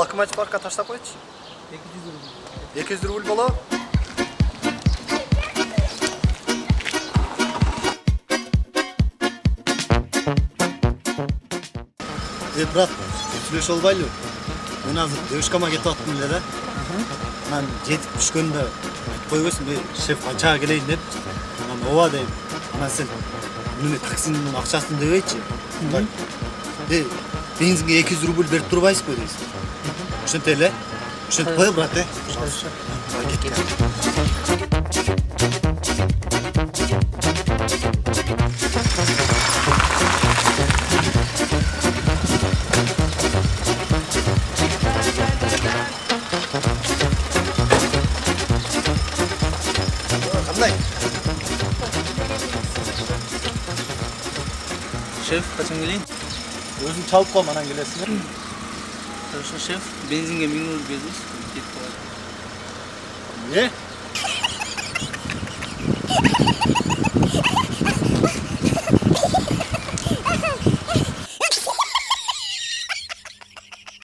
локомотив паркка таштап койчу. 200 рубль. 200 рубль болобу. Брат, сүйлөшө албайлы. Мен азыр девушкама кетип аттым эле да. Мен жетип түшкөндө айтып койбойсуң, шеф канчага келейин деп. Мен ооба дейм. Анан сен муну таксинин акчасын дебейчи. Бензинге 200 рубль берип турбайсызбы дейсиң. Ошентет эле. Ошентип кой, брат, Şef, kaçan geleyim? Өзүң чалып кой, анан келесиң. Хорошо, шеф. Бензинге 1000 рубль бердіңіз. Кетіп қалады. Не?